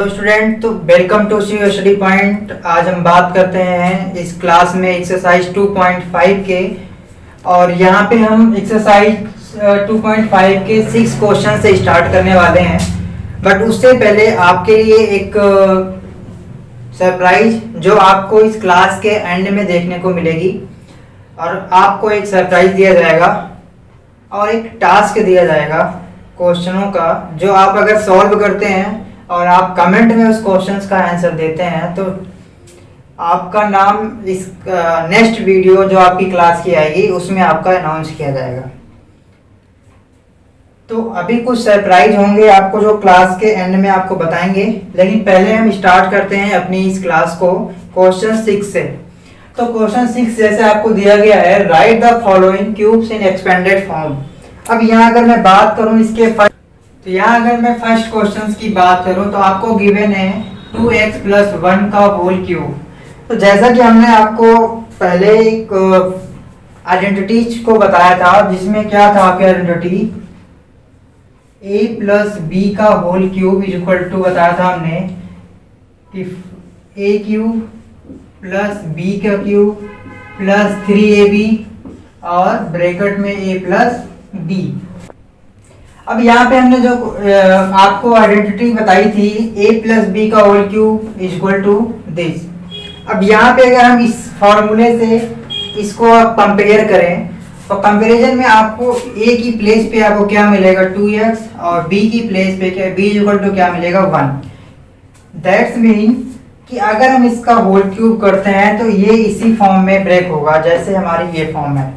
Hello student, तो welcome to C study point. आज हम बात करते हैं इस क्लास में एक्सरसाइज 2.5 के, और यहाँ पे हम एक्सरसाइज 2.5 के 6 क्वेश्चन से स्टार्ट करने वाले हैं। बट उससे पहले आपके लिए एक सरप्राइज जो आपको इस क्लास के एंड में देखने को मिलेगी, और आपको एक सरप्राइज दिया जाएगा और एक टास्क दिया जाएगा क्वेश्चनों का, जो आप अगर सॉल्व करते हैं और आप कमेंट में उस क्वेश्चंस का आंसर देते हैं तो आपका नाम इस नेक्स्ट वीडियो जो आपकी क्लास की आएगी उसमें आपका अनाउंस किया जाएगा। तो अभी कुछ सरप्राइज होंगे आपको जो क्लास के एंड में आपको बताएंगे, लेकिन पहले हम स्टार्ट करते हैं अपनी इस क्लास को क्वेश्चन 6 से। तो क्वेश्चन 6 जैसे आपको दिया गया है, right the following cubes in expanded form. अब यहाँ अगर मैं बात करूँ इसके तो यहाँ अगर मैं फर्स्ट क्वेश्चन की बात करूँ तो आपको गिवन है 2x + 1 का होल क्यूब। तो जैसा कि हमने आपको पहले एक आइडेंटिटी को बताया था, जिसमें क्या था आपकी आइडेंटिटी, a + b का होल क्यूब इक्वल टू बताया था हमने कि a³ + b का क्यूब + 3ab और ब्रैकेट में a + b। अब यहाँ पे हमने जो आपको आइडेंटिटी बताई थी a + b का whole cube equal to this. अब यहाँ पे अगर हम इस फॉर्मूले से इसको आप कंपेयर करें तो कंपैरिजन में आपको a की प्लेस पे आपको क्या मिलेगा 2x, और b की प्लेस पे क्या b इक्वल टू क्या मिलेगा 1। दैट्स मीन कि अगर हम इसका होल क्यूब करते हैं तो ये इसी फॉर्म में ब्रेक होगा जैसे हमारी ये फॉर्म है।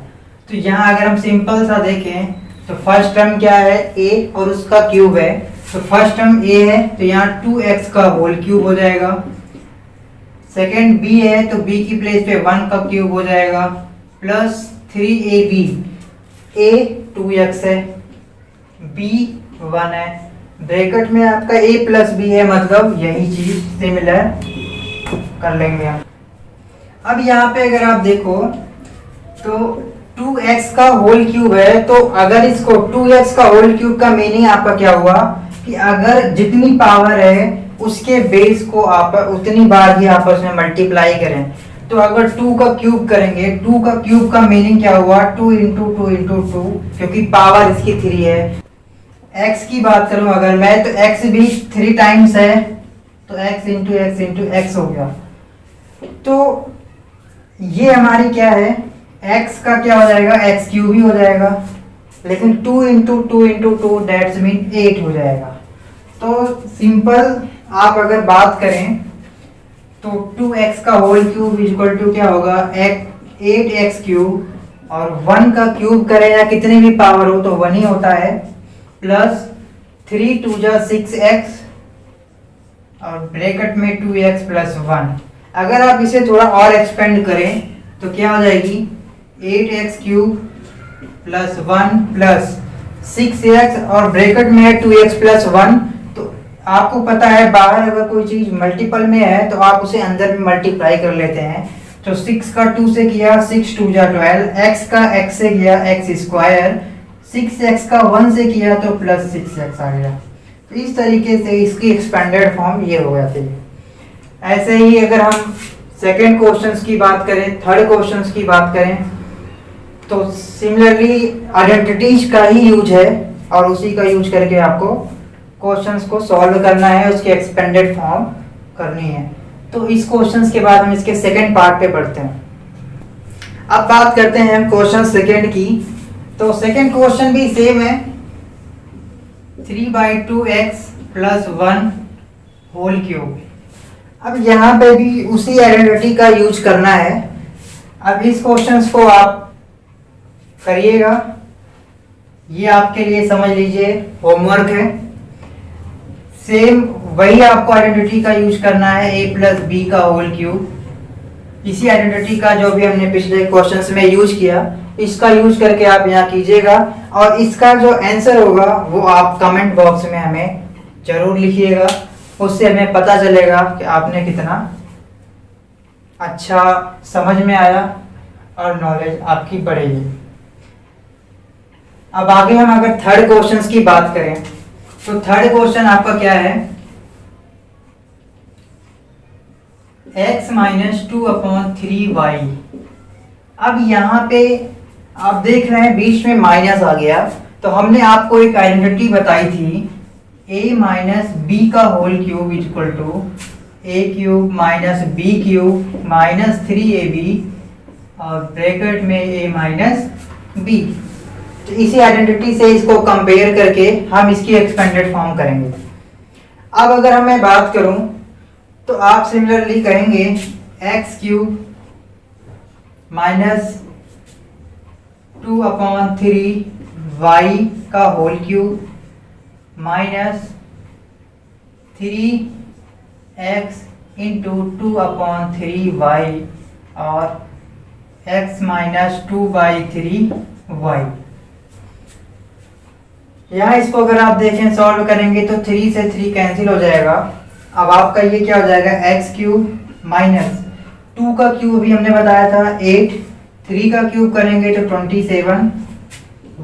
तो यहाँ अगर हम सिंपल सा देखें तो फर्स्ट टर्म क्या है a और उसका क्यूब है, तो फर्स्ट टर्म a है तो यहाँ 2x का होल क्यूब हो जाएगा। सेकेंड b है तो b की प्लेस पे 1 का क्यूब हो जाएगा प्लस 3ab। a 2x है, b 1 है, ब्रैकेट में आपका a + b है, मतलब यही चीज सिमिलर कर लेंगे हम। अब यहाँ पे अगर आप देखो तो 2x का होल क्यूब है, तो अगर इसको 2x का होल क्यूब का मीनिंग आपका क्या हुआ कि अगर जितनी पावर है उसके बेस को आप उतनी बार ही आपस में मल्टीप्लाई करें। तो अगर 2 का क्यूब करेंगे, 2 का क्यूब का मीनिंग क्या हुआ 2 × 2 × 2, क्योंकि पावर इसकी 3 है। x की बात करूं अगर मैं तो x भी 3 टाइम्स है, तो x × x × x हो गया। तो ये हमारी क्या है, x का क्या हो जाएगा x³ ही हो जाएगा, लेकिन 2 × 2 × 2 दैट्स मीन 8 हो जाएगा। तो सिंपल आप अगर बात करें तो 2x का होल क्यूब इक्वल टू क्या होगा 8x³ और 1 का क्यूब करें या कितनी भी पावर हो तो 1 ही होता है, प्लस 3 × 2 = 6x और ब्रैकेट में 2x + 1। अगर आप इसे थोड़ा और एक्सपेंड करें तो क्या हो जाएगी 8x³ + 1 + 6x और ब्रैकेट में है 2x + 1। तो आपको पता है बाहर अगर कोई चीज मल्टीपल में है तो आप उसे अंदर में मल्टीप्लाई कर लेते हैं। तो 6 का 2 से किया 6 × 2 = 12, x का x से किया x², 6x का 1 से किया तो प्लस 6x आ गया। तो इस तरीके से इसकी एक्सपेंडेड फॉर्म ये हो जाती है। ऐसे ही अगर हम सेकेंड क्वेश्चन की बात करें, थर्ड क्वेश्चन की बात करें, तो सिमिलरली आइडेंटिटीज का ही यूज है और उसी का यूज करके आपको क्वेश्चंस को सॉल्व करना है, उसकी एक्सपेंडेड फॉर्म करनी है। तो इस क्वेश्चंस के बाद हम इसके सेकंड पार्ट पे बढ़ते हैं। अब बात करते हैं हम क्वेश्चन सेकंड की। तो सेकंड क्वेश्चन भी सेम है, 3/2x + 1 होल क्यूब। अब यहाँ पे भी उसी आइडेंटिटी का यूज करना है। अब इस क्वेश्चंस को आप करिएगा, ये आपके लिए समझ लीजिए होमवर्क है। सेम वही आपको आइडेंटिटी का यूज करना है, a + b का होल क्यूब। इसी आइडेंटिटी का जो भी हमने पिछले क्वेश्चंस में यूज किया, इसका यूज करके आप यहाँ कीजिएगा, और इसका जो आंसर होगा वो आप कमेंट बॉक्स में हमें जरूर लिखिएगा। उससे हमें पता चलेगा कि आपने कितना अच्छा समझ में आया और नॉलेज आपकी बढ़ेगी। अब आगे हम अगर थर्ड क्वेश्चन की बात करें तो थर्ड क्वेश्चन आपका क्या है, x माइनस 2/3y। अब यहाँ पे आप देख रहे हैं बीच में माइनस आ गया, तो हमने आपको एक आइडेंटिटी बताई थी a माइनस बी का whole cube equal to a cube minus b cube minus 3ab और ब्रैकेट में a माइनस बी। तो इसी आइडेंटिटी से इसको कंपेयर करके हम इसकी एक्सपेंडेड फॉर्म करेंगे। अब अगर मैं बात करूं तो आप सिमिलरली कहेंगे एक्स क्यूब माइनस 2/3y का whole cube minus 3x into 2/3y और x माइनस 2/3y। यहाँ इसको अगर आप देखें सॉल्व करेंगे तो 3 से 3 कैंसिल हो जाएगा। अब आपका ये क्या हो जाएगा एक्स क्यूब माइनस 2 का क्यूब भी हमने बताया था 8, 3 का क्यूब करेंगे तो 27,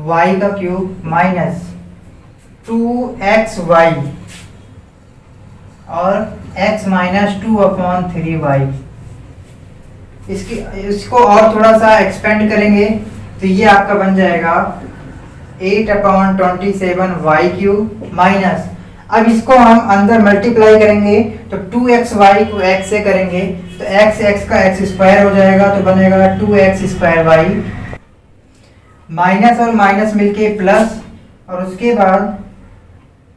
y का क्यूब माइनस 2xy और x माइनस 2/3y। इसको और थोड़ा सा एक्सपेंड करेंगे तो ये आपका बन जाएगा 8/27y क्यूब माइनस, अब इसको हम अंदर मल्टीप्लाई करेंगे तो 2xy को x से करेंगे तो x का x स्क्वायर हो जाएगा तो बनेगा 2x²y माइनस और माइनस मिलके प्लस, और उसके बाद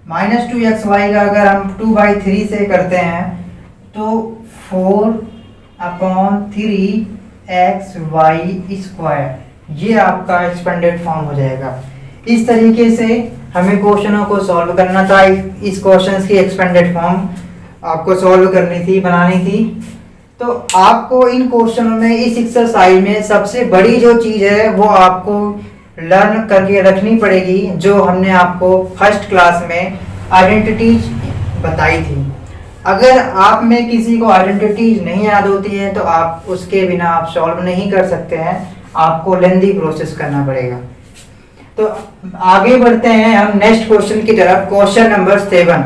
माइनस 2xy का अगर हम 2/3 से करते हैं तो 4/3xy²। ये आपका एक्सपेंडेड फॉर्म हो जाएगा। इस तरीके से हमें क्वेश्चनों को सॉल्व करना था। इस क्वेश्चंस की एक्सपेंडेड फॉर्म आपको सॉल्व करनी थी, बनानी थी। तो आपको इन क्वेश्चनों में इस एक्सरसाइज में सबसे बड़ी जो चीज़ है वो आपको लर्न करके रखनी पड़ेगी, जो हमने आपको फर्स्ट क्लास में आइडेंटिटीज बताई थी। अगर आप में किसी को आइडेंटिटीज नहीं याद होती है तो आप उसके बिना आप सॉल्व नहीं कर सकते हैं, आपको लेंथी प्रोसेस करना पड़ेगा। तो आगे बढ़ते हैं हम नेक्स्ट क्वेश्चन की तरफ, क्वेश्चन नंबर 7।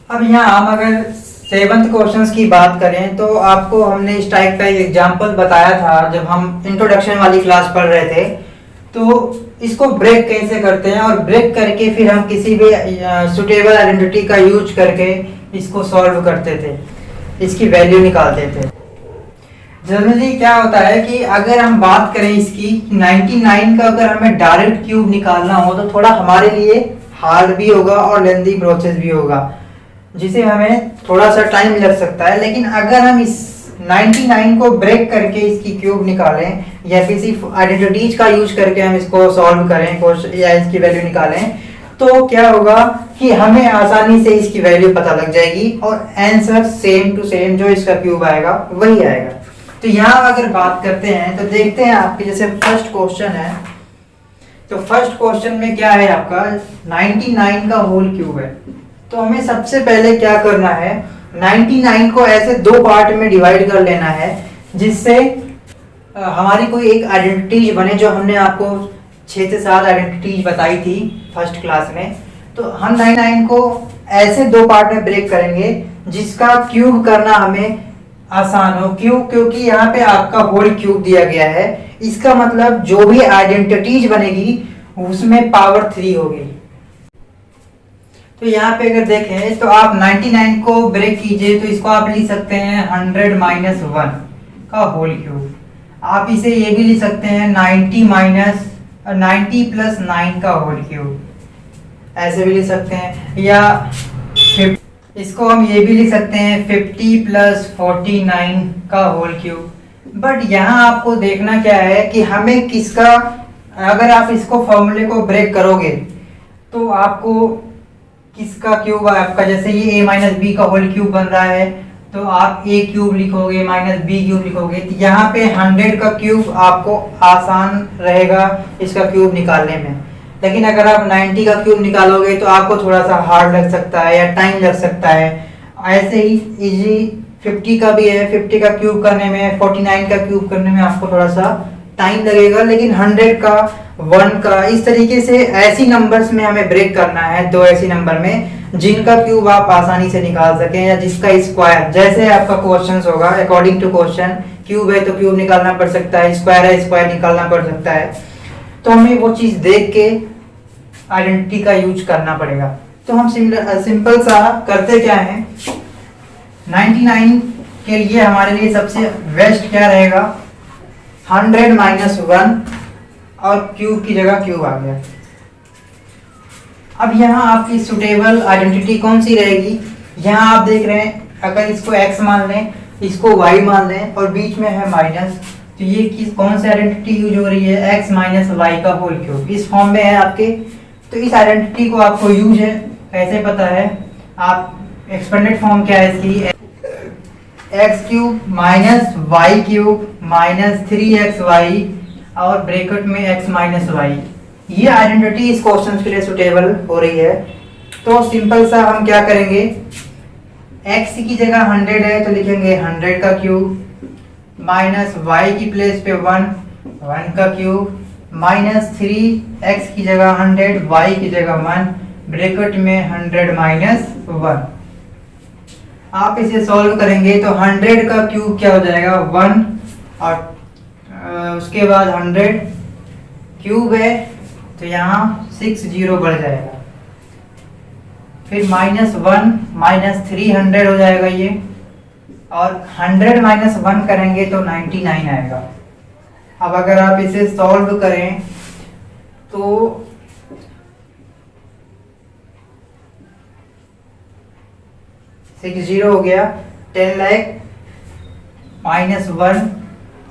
अब यहाँ हम अगर 7th क्वेश्चन की बात करें तो आपको हमने इस टाइप का एग्जाम्पल बताया था जब हम इंट्रोडक्शन वाली क्लास पढ़ रहे थे। तो इसको ब्रेक कैसे करते हैं और ब्रेक करके फिर हम किसी भी सुटेबल आइडेंटिटी का यूज करके इसको सॉल्व करते थे, इसकी वैल्यू निकालते थे। जनरली क्या होता है कि अगर हम बात करें इसकी 99 का अगर हमें डायरेक्ट क्यूब निकालना हो तो थोड़ा हमारे लिए हार्ड भी होगा और लेंथी प्रोसेस भी होगा, जिसे हमें थोड़ा सा टाइम लग सकता है। लेकिन अगर हम इस 99 को ब्रेक करके इसकी क्यूब निकालें या किसी आइडेंटिटीज का यूज करके हम इसको सॉल्व करें या इसकी वैल्यू निकालें तो क्या होगा कि हमें आसानी से इसकी वैल्यू पता लग जाएगी और आंसर सेम टू सेम जो इसका क्यूब आएगा वही आएगा। तो यहाँ अगर बात करते हैं तो देखते हैं आपके जैसे फर्स्ट क्वेश्चन है, तो फर्स्ट क्वेश्चन में क्या है आपका 99 का होल क्यूब है। तो हमें सबसे पहले क्या करना है, 99 को ऐसे दो पार्ट में डिवाइड कर लेना है जिससे हमारी कोई एक आइडेंटिटीज बने, जो हमने आपको 6 से 7 आइडेंटिटीज बताई थी फर्स्ट क्लास में। तो हम 99 को ऐसे दो पार्ट में ब्रेक करेंगे जिसका क्यूब करना हमें आसान हो। क्यों? क्योंकि यहाँ पे आपका होल क्यूब दिया गया है, इसका मतलब जो भी आइडेंटिटीज बनेगी उसमें पावर 3 होगी। तो यहाँ पे अगर देखें तो आप 99 को ब्रेक कीजिए तो इसको आप लिख सकते हैं 100 - 1 का होल क्यूब। आप इसे ये भी लिख सकते हैं 90 + 9 का होल क्यूब, ऐसे भी लिख सकते हैं। या इसको हम ये भी लिख सकते हैं 50 + 49 का होल क्यूब। बट यहाँ आपको देखना क्या है कि हमें किसका, अगर आप इसको फॉर्मूले को ब्रेक करोगे तो आपको किसका क्यूब आपका, जैसे ये a - b का होल क्यूब बन रहा है तो आप a क्यूब लिखोगे -b क्यूब लिखोगे। तो यहाँ पे 100 का क्यूब आपको आसान रहेगा इसका क्यूब निकालने में। लेकिन अगर आप 90 का क्यूब निकालोगे तो आपको थोड़ा सा हार्ड लग सकता है या टाइम लग सकता है। ऐसे ही इजी 50 का भी है, 50 का क्यूब करने में, 49 का क्यूब करने में आपको थोड़ा सा टाइम लगेगा। लेकिन 100 का, 1 का, इस तरीके से ऐसी नंबर्स में हमें ब्रेक करना है, दो ऐसी नंबर में जिनका क्यूब आप आसानी से निकाल सकें या जिसका स्क्वायर, जैसे आपका क्वेश्चन होगा अकॉर्डिंग टू क्वेश्चन, क्यूब है तो क्यूब निकालना पड़ सकता है, स्क्वायर है स्क्वायर निकालना पड़ सकता है। तो हमें वो चीज देख के आइडेंटिटी का यूज करना पड़ेगा। तो हम सिंपल सा करते क्या है, 99 के लिए हमारे लिए सबसे बेस्ट क्या रहेगा, 100 माइनस 1 और क्यूब की जगह क्यूब आ गया। अब यहाँ आपकी सुटेबल आइडेंटिटी कौन सी रहेगी, यहाँ आप देख रहे हैं अगर इसको x मान लें, इसको y मान लें और बीच में है माइनस, तो ये किस कौन सी आइडेंटिटी यूज हो रही है, x माइनस वाई का होल क्यूब, इस फॉर्म में है आपके। तो इस आइडेंटिटी को आपको यूज है कैसे पता है, आप एक्सपेंडेड फॉर्म क्या है इसकी, x cube minus y cube minus 3xy और ब्रैकेट में x माइनस वाई। ये आइडेंटिटी इस क्वेश्चन के लिए सुटेबल हो रही है। तो सिंपल सा हम क्या करेंगे, x की जगह 100 है तो लिखेंगे 100 का क्यूब माइनस y की प्लेस पे 1 का क्यूब माइनस 3x की जगह 100 y की जगह 1 ब्रैकेट में 100 माइनस 1। आप इसे सॉल्व करेंगे तो 100 का क्यूब क्या हो जाएगा 1 और उसके बाद 100 क्यूब है तो यहाँ 6 जीरो बढ़ जाएगा, फिर माइनस 1 माइनस 300 हो जाएगा ये, और 100 माइनस 1 करेंगे तो 99 आएगा। अब अगर आप इसे सॉल्व करें तो 6 जीरो हो गया, 10 लाख माइनस 1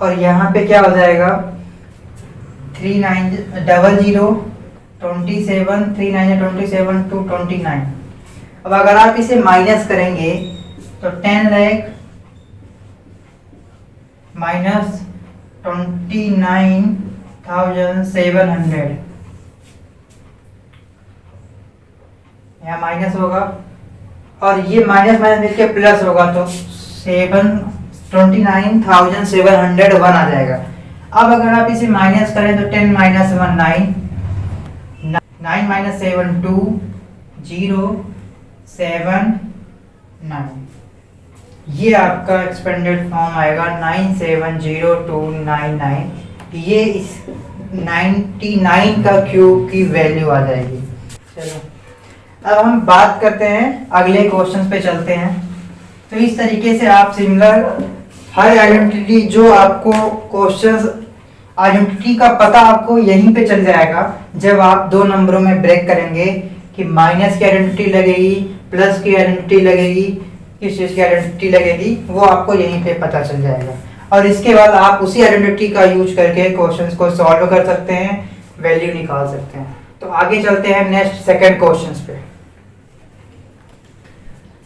और यहाँ पे क्या हो जाएगा 3900 27 3927 टू 29। अब अगर आप इसे माइनस करेंगे तो 10 लाख माइनस 29,700, यहाँ माइनस होगा और ये माइनस माइनस मिलके प्लस होगा तो 29,701 आ जाएगा। अब अगर आप इसे माइनस करें तो 10 माइनस 1 9 माइनस 7 2 0 7 9, ये आपका एक्सपेंडेड फॉर्म आएगा 970299। ये इस 99 का क्यूब की वैल्यू आ जाएगी। चलो अब हम बात करते हैं, अगले क्वेश्चन पे चलते हैं। तो इस तरीके से आप सिमिलर हर आइडेंटिटी जो आपको क्वेश्चन आइडेंटिटी का पता आपको यहीं पे चल जाएगा जब आप दो नंबरों में ब्रेक करेंगे कि माइनस की आइडेंटिटी लगेगी प्लस की आइडेंटिटी लगेगी किस चीज की आइडेंटिटी लगेगी, वो आपको यहीं पे पता चल जाएगा। और इसके बाद आप उसी आइडेंटिटी का यूज करके क्वेश्चंस को सॉल्व कर सकते हैं, वैल्यू निकाल सकते हैं। तो आगे चलते हैं नेक्स्ट सेकंड क्वेश्चंस पे।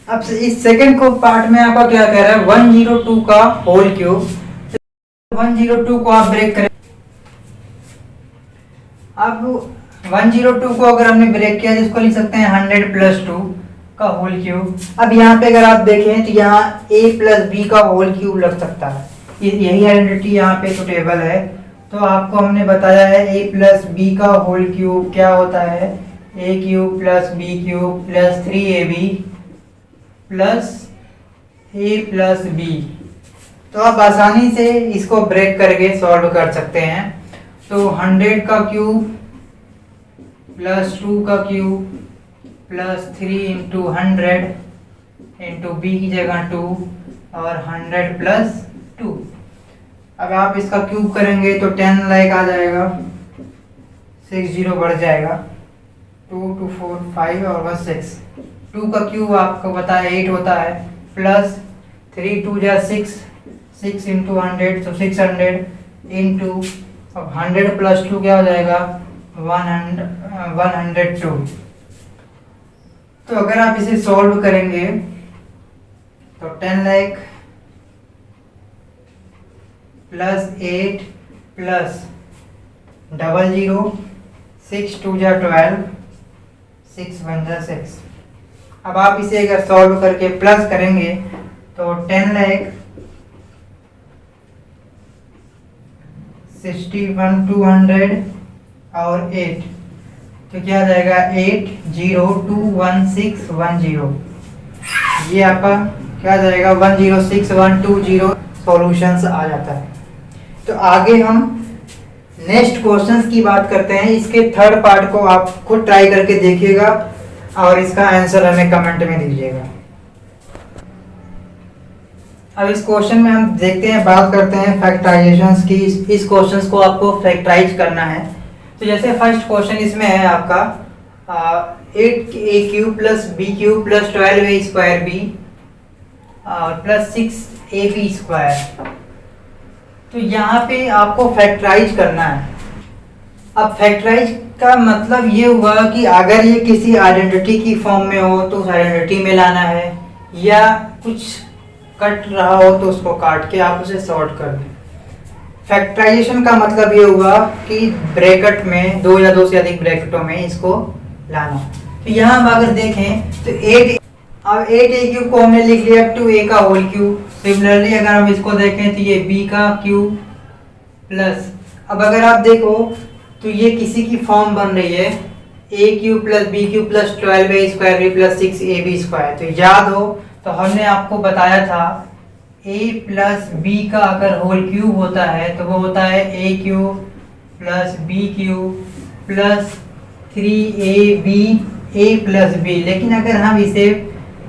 अब इस सेकंड को पार्ट में आपका क्या कह रहा है, 102 का होल क्यूब। 102 को आप ब्रेक करें, अब 102 को अगर हमने ब्रेक किया तो इसको लिख सकते हैं 100 प्लस 2 का होल क्यूब। अब यहाँ पे अगर आप देखें तो यहाँ a प्लस बी का होल क्यूब लग सकता है, यही आइडेंटिटी यहाँ पे सुटेबल है। तो आपको हमने बताया है a प्लस बी का होल क्यूब क्या होता है, a cube plus b cube plus 3ab plus a plus b। तो आप आसानी से इसको ब्रेक करके सॉल्व कर सकते हैं। तो 100 का क्यूब प्लस 2 का cube plus 3 into 100 into b की जगह 2 और 100 प्लस 2। अब आप इसका क्यूब करेंगे तो 10 लाख आ जाएगा, 6 जीरो बढ़ जाएगा, 2 2 4 5 और 1 6। 2 का क्यूब आपको पता है 8 होता है, प्लस 3 2 जा 6 6 इंटू 100 तो 600 इंटू, अब 100 प्लस 2 क्या हो जाएगा 102। तो अगर आप इसे सॉल्व करेंगे तो 10 लाख प्लस 8 प्लस 00 6 2 जा 12 6 1 जा 6। अब आप इसे अगर सॉल्व करके प्लस करेंगे तो 10 लाख 61 200 और 8, तो क्या आ जाएगा 802161 ये आपका क्या आ जाएगा 106120 सॉल्यूशंस आ जाता है। तो आगे हम नेक्स्ट क्वेश्चंस की बात करते हैं। इसके थर्ड पार्ट को आप खुद ट्राई करके देखिएगा और इसका आंसर हमें कमेंट में दीजिएगा। अब इस क्वेश्चन में हम देखते हैं, बात करते हैं फैक्टराइजेशंस की। इस क्वेश्चंस को आपको फैक्टराइज करना है। तो जैसे फर्स्ट क्वेश्चन इसमें है आपका 8a³ + b³ + 12a² b + 6ab²। तो यहाँ पे आपको फैक्टराइज करना है। अब फैक्टराइज का मतलब ये हुआ कि अगर ये किसी आइडेंटिटी की फॉर्म में हो तो उस आइडेंटिटी में लाना है, या कुछ कट रहा हो तो उसको काट के आप उसे सॉर्ट कर दें। फैक्टराइजेशन का मतलब ये हुआ कि ब्रैकेट में दो या दो से अधिक ब्रैकेटों में इसको लाना। तो यहाँ हम अगर देखें तो 8a³ को हमने लिख लिया 2a⁴। सिमिलरली अगर हम इसको देखें तो ये b³ प्लस, अब अगर आप देखो तो ये किसी की फॉर्म बन रही है a³ + b³ + 12a² + 6ab²। तो याद हो तो हमने आपको बताया था a + b का अगर होल क्यूब होता है तो वो होता है a³ + b³ + 3ab a + b। लेकिन अगर हम इसे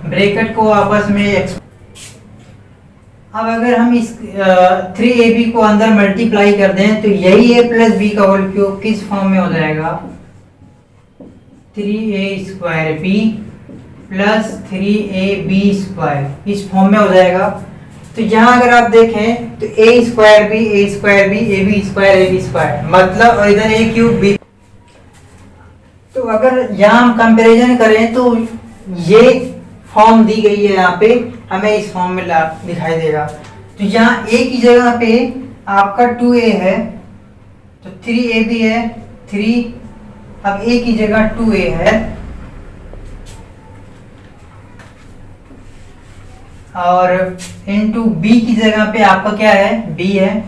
ब्रैकेट को आपस में अब अगर हम इस 3ab को अंदर मल्टीप्लाई कर दें तो यही a + b का होल क्यूब किस फॉर्म में हो जाएगा 3a² + 3ab², इस फॉर्म में हो जाएगा। तो यहाँ अगर आप देखें तो a² b ab², मतलब इधर a³ b। तो अगर यहाँ हम कंपैरिजन करें तो ये फॉर्म दी गई है, यहाँ पे हमें इस फॉर्म में दिखाई देगा। तो यहाँ a की जगह पे आपका 2a है तो 3ab है 3, अब a की जगह 2a है और इनटू b की जगह पे आपका क्या है b है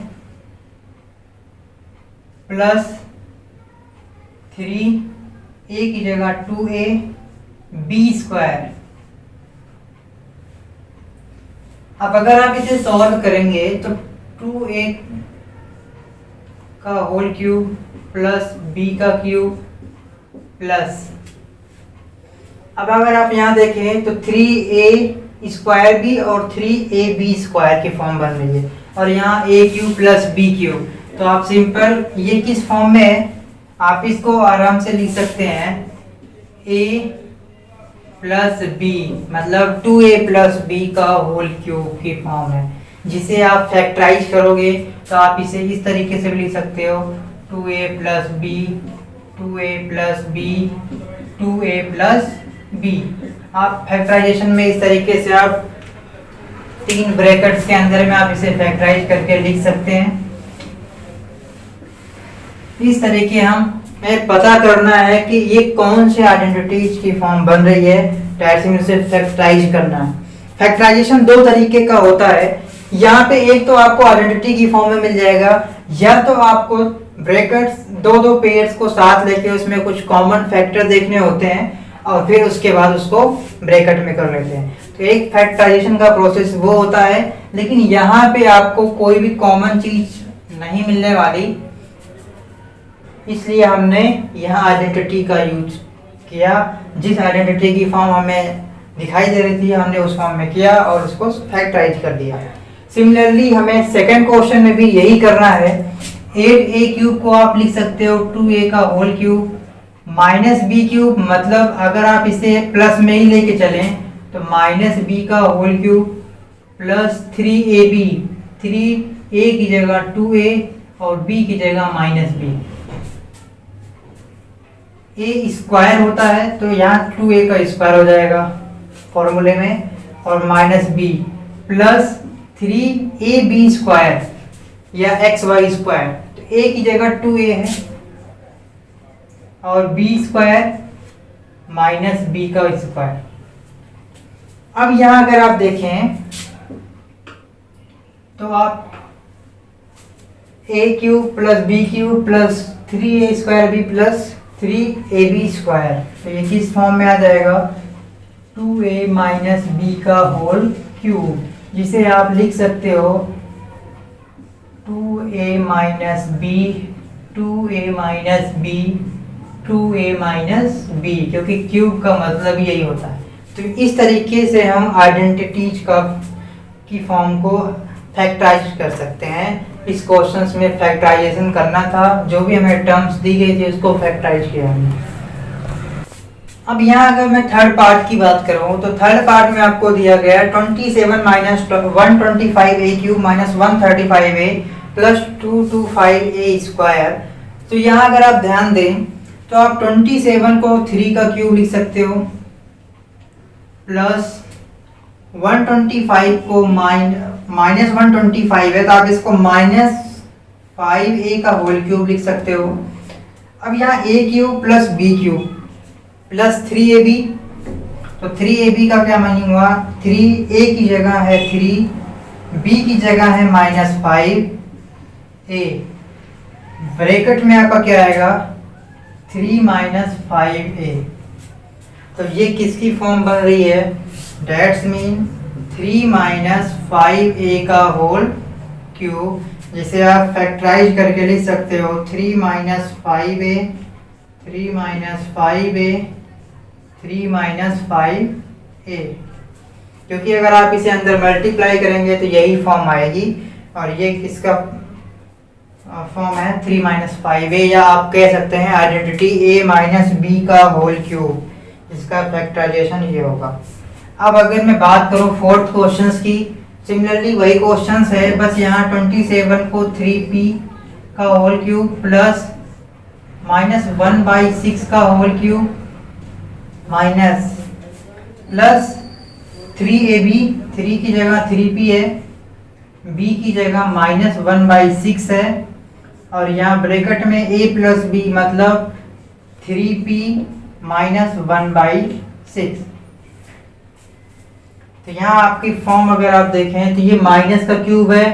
प्लस 3, a की जगह 2a b²। अब अगर आप इसे सॉल्व करेंगे तो 2a का होल क्यूब प्लस b का क्यूब प्लस, अब अगर आप यहाँ देखें तो 3a² और 3ab² की फॉर्म बन रही है और यहाँ a³ + b³। तो आप सिंपल ये किस फॉर्म में है आप इसको आराम से लिख सकते हैं a + b, मतलब 2a + b का होल क्यूब की फॉर्म है। जिसे आप फैक्टराइज करोगे तो आप इसे इस तरीके से भी लिख सकते हो 2a + b 2a + b 2a + b। आप फैक्टराइजेशन में इस तरीके से आप 3 ब्रैकेट्स के अंदर में आप इसे फैक्टराइज करके लिख सकते हैं। इस तरीके हमें पता करना है कि ये कौन से आइडेंटिटीज की फॉर्म बन रही है, डायरेक्टली उसे फैक्टराइज करना है। फैक्टराइजेशन 2 तरीके का होता है। यहाँ पे एक तो आपको आइडेंटिटी की फॉर्म में मिल जाएगा, या तो आपको ब्रैकेट्स दो पेयर्स को साथ लेके उसमें कुछ कॉमन फैक्टर देखने होते हैं और फिर उसके बाद उसको ब्रैकेट में कर लेते हैं। तो एक फैक्टराइजेशन का प्रोसेस वो होता है, लेकिन यहाँ पे आपको कोई भी कॉमन चीज नहीं मिलने वाली, इसलिए हमने यहाँ आइडेंटिटी का यूज किया। जिस आइडेंटिटी की फॉर्म हमें दिखाई दे रही थी हमने उस फॉर्म में किया और उसको फैक्टराइज कर दिया। सिमिलरली हमें सेकंड क्वेश्चन में भी यही करना है। 8a³ को आप लिख सकते हो 2a का होल क्यूब माइनस b³, मतलब अगर आप इसे प्लस में ही लेके चलें तो -b का whole cube plus 3ab, 3a की जगह 2a और b की जगह -b। a² होता है तो यहाँ 2a का स्क्वायर हो जाएगा फॉर्मूले में, और -b प्लस 3ab² या xy²। तो a की जगह 2a है और b² -b का स्क्वायर। अब यहाँ अगर आप देखें तो आप a³ + b³ + 3a² b plus 3ab²। तो ये किस फॉर्म में आ जाएगा, 2a माइनस बी का होल क्यूब, जिसे आप लिख सकते हो 2a minus b 2a minus b 2a minus b, क्योंकि क्यूब का मतलब यही होता है। तो इस तरीके से हम आइडेंटिटीज की फॉर्म को फैक्टराइज कर सकते हैं। इस क्वेश्चंस में फैक्टराइजेशन करना था, जो भी हमें टर्म्स दी गई थी उसको फैक्टराइज किया हमने। अब यहाँ अगर मैं थर्ड पार्ट की बात करूँ तो थर्ड पार्ट में आपको दिया गया 27 minus 125a³ minus 135a plus 225a²। तो यहाँ अगर आप ध्यान दें तो आप 27 को 3 का क्यूब लिख सकते हो, प्लस 125 को माइनस 125 है तो आप इसको -5a का होल क्यूब लिख सकते हो। अब यहाँ a³ plus b³ plus 3ab, तो 3ab का क्या मीनिंग हुआ, 3a की जगह है 3, b की जगह है -5a, ब्रैकेट में आपका क्या आएगा 3 माइनस 5a। तो ये किसकी फॉर्म बन रही है, डेट्स मीन 3 माइनस 5a का होल क्यूब, जिसे आप फैक्टराइज करके लिख सकते हो 3 minus 5a 3 minus 5a 3 minus 5a, क्योंकि अगर आप इसे अंदर मल्टीप्लाई करेंगे तो यही फॉर्म आएगी, और ये किसका फॉर्म है 3 माइनस 5a, या आप कह सकते हैं आइडेंटिटी a माइनस b का होल क्यूब, इसका फैक्टराइजेशन ये होगा। अब अगर मैं बात करूं फोर्थ क्वेश्चंस की, सिमिलरली वही क्वेश्चंस है, बस यहाँ 27 को 3p का होल क्यूब प्लस माइनस 1/6 का whole cube minus plus 3ab, 3 की जगह 3p है, b की जगह माइनस 1/6 है, और यहाँ ब्रैकेट में a प्लस b मतलब 3p माइनस 1/6। तो यहाँ आपकी फॉर्म अगर आप देखें तो ये माइनस का क्यूब है,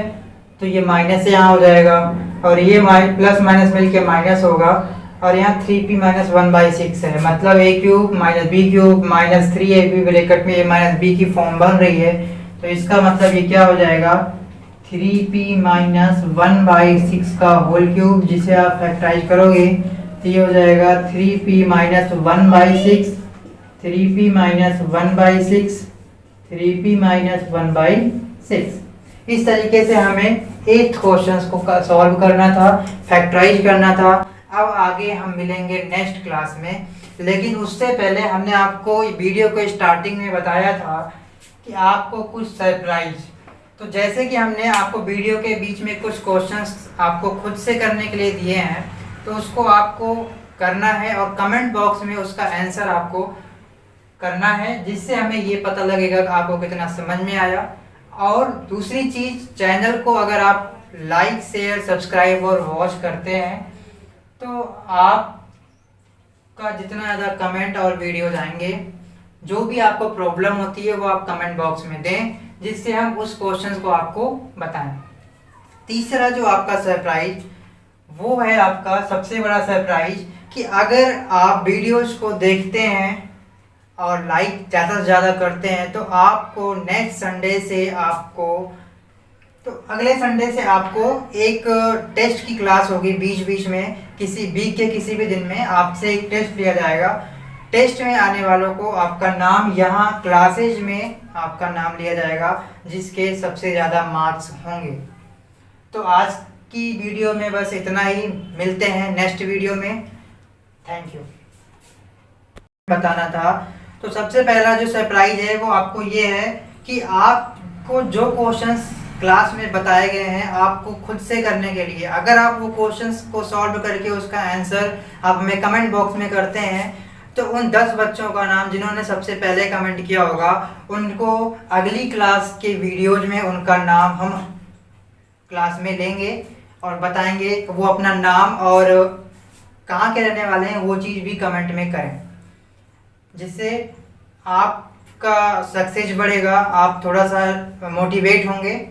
तो ये माइनस यहाँ हो जाएगा, और ये प्लस माइनस मिलके माइनस होगा, और यहाँ 3p माइनस 1/6 है, मतलब a³ minus b³ minus 3ab bracket में a माइनस b की फॉर्म बन रही है। तो इसका मतलब ये क्या हो जाएगा 3p माइनस 1/6 का होल क्यूब, जिसे आप फैक्टराइज करोगे तो ये हो जाएगा 3p minus 1/6 3p minus 1/6 3p minus 1/6। इस तरीके से हमें 8 क्वेश्चंस को सॉल्व करना था, फैक्टराइज करना था। अब आगे हम मिलेंगे नेक्स्ट क्लास में, लेकिन उससे पहले हमने आपको वीडियो को स्टार्टिंग में बताया था कि आपको कुछ सरप्राइज, तो जैसे कि हमने आपको वीडियो के बीच में कुछ क्वेश्चंस आपको खुद से करने के लिए दिए हैं, तो उसको आपको करना है और कमेंट बॉक्स में उसका आंसर आपको करना है, जिससे हमें ये पता लगेगा कि आपको कितना समझ में आया। और दूसरी चीज़, चैनल को अगर आप लाइक शेयर सब्सक्राइब और वॉच करते हैं तो आपका जितना ज़्यादा कमेंट और वीडियो जाएंगे, जो भी आपको प्रॉब्लम होती है वो आप कमेंट बॉक्स में दें, जिससे हम उस क्वेश्चंस को आपको बताएं। तीसरा जो आपका सरप्राइज वो है आपका सबसे बड़ा सरप्राइज, कि अगर आप वीडियोस को देखते हैं और लाइक ज़्यादा से ज़्यादा करते हैं तो आपको नेक्स्ट संडे से अगले संडे से आपको एक टेस्ट की क्लास होगी बीच बीच में, किसी वीक के किसी भी दिन में आपसे एक टेस्ट लिया जाएगा। टेस्ट में आने वालों को आपका नाम यहाँ क्लासेज में आपका नाम लिया जाएगा, जिसके सबसे ज़्यादा मार्क्स होंगे। तो आज की वीडियो में बस इतना ही, मिलते हैं नेक्स्ट वीडियो में। Thank you. बताना था, तो सबसे पहला जो सरप्राइज है वो आपको ये है कि आपको जो क्वेश्चंस क्लास में बताए गए हैं आपको खुद से करने के लिए, अगर आप वो क्वेश्चंस को सॉल्व करके उसका आंसर आप हमें कमेंट बॉक्स में करते हैं, तो उन 10 बच्चों का नाम जिन्होंने सबसे पहले कमेंट किया होगा, उनको अगली क्लास के वीडियोज में उनका नाम हम क्लास में लेंगे और बताएंगे। वो अपना नाम और कहाँ के रहने वाले हैं वो चीज़ भी कमेंट में करें, जिससे आपका सक्सेस बढ़ेगा, आप थोड़ा सा मोटिवेट होंगे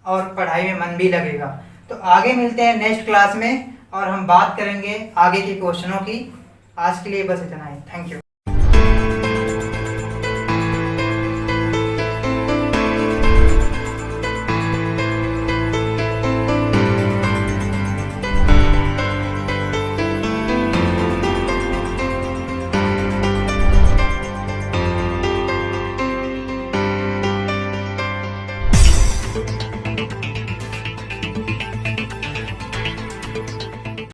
और पढ़ाई में मन भी लगेगा। तो आगे मिलते हैं नेक्स्ट क्लास में और हम बात करेंगे आगे के क्वेश्चनों की। आज के लिए बस इतना ही। Thank you.